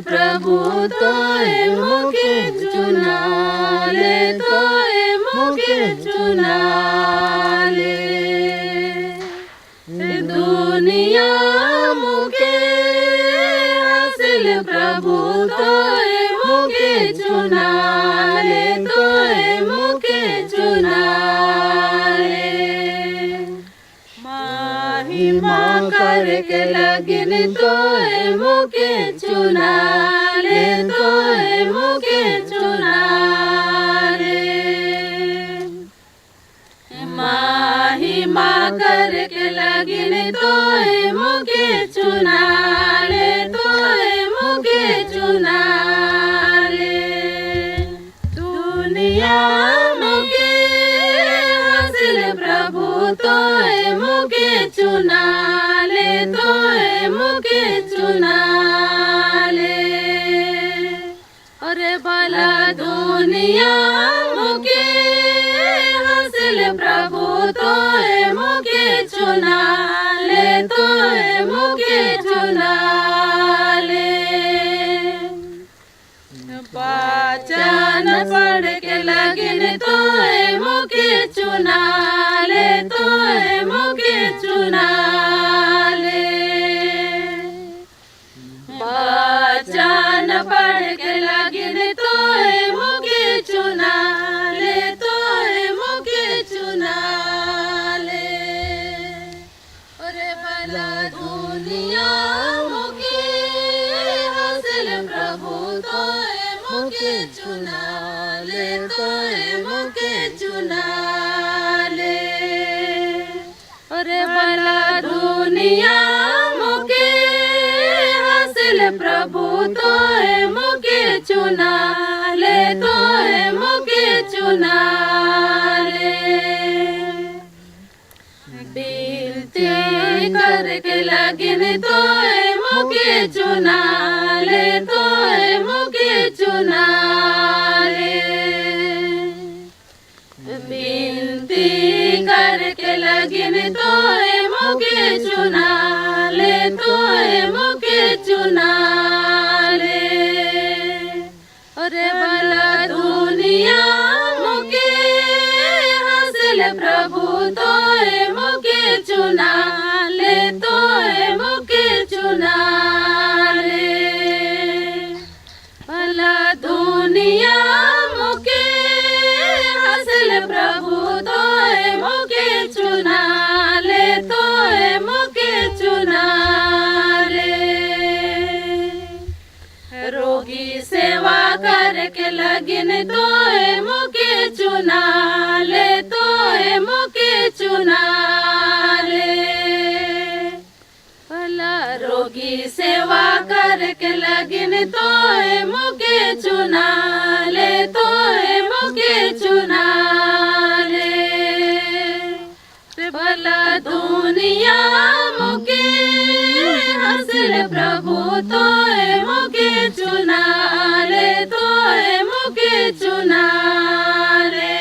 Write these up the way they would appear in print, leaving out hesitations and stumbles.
प्रभु तोए मुके चुना ले, तोए मुके चुना ले। दुनिया मुके हासिल प्रभु तोए मुके चुना ले, तोए मुके चुना ले। महिमा करके लगिन तोए मुके चुना ले, तोए मुके चुना ले। महिमा करके लगिन तोए मुके चुना ले, तोए मुके चुना ले। दुनिया मुके हासिल प्रभु तोए मुके चुना ले, तोए मुके चुना ले। अरे भला दुनिया मुके हासिल प्रभु तोए मुके चुना ले, तोए मुके चुना ले। वचन पढ़ के लगिन तोए मुके चुना ले, तोए मुके चुना ले। वचन पढ़ के लगिन तोए मुके चुना ले, तोए मुके चुना ले। अरे भला दुनिया मुके हासिल प्रभु तोए मुके चुना ले, तोए मुके चुना ले। अरे भला दुनिया मुके हासिल प्रभु तोए मुके चुना ले, तोए मुके चुना ले। बिनती करके लगिन तोए मुके चुना ले, तोए मुके चुना ले। बिनती करके लगिन तोए मुके चुना ले, तोए मुके चुना ले। अरे भला दुनिया मुके हासिल प्रभु तोए मुके चुना ले, तोए मुके चुना ले। भला दुनिया मुके हासिल प्रभु तोए मुके चुना ले, तोए मुके चुना ले। रोगी सेवा करके लगिन तोए मुके चुना ले, तोए मुके चुना ले। भला रोगी सेवा करके लगिन तोए मुके चुना ले, तोए मुके चुना ले। भला दुनिया मुके हासिल प्रभु तोए मुके चुना ले, तोए मुके चुना ले।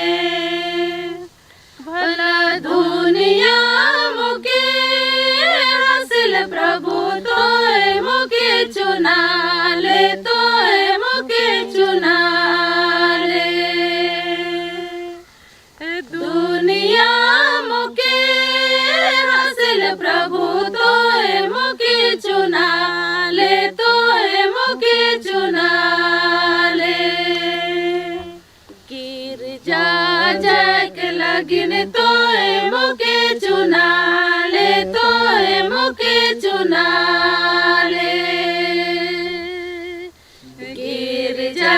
भला दुनिया मुके हासिल प्रभु तोए मुके चुना ले, तोए मुके चुना ले। दुनिया मुके हासिल प्रभु तोए मुके चुना ले, तोए मुके चुना ले। गिरजा जाके लगिन तोए मुके चुना ले, तोए मुके चुना ले। गिरजा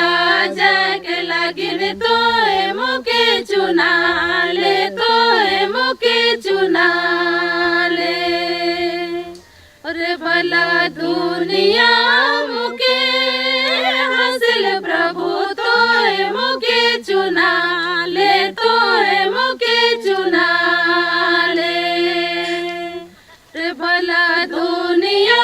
जाके लगिन तोए मुके चुना ले, तोए मुके चुना ले। अरे भला दुनिया मुके हासिल प्रभु तोए मुके चुना ले, तोए मुके चुना ले। रे भला दुनिया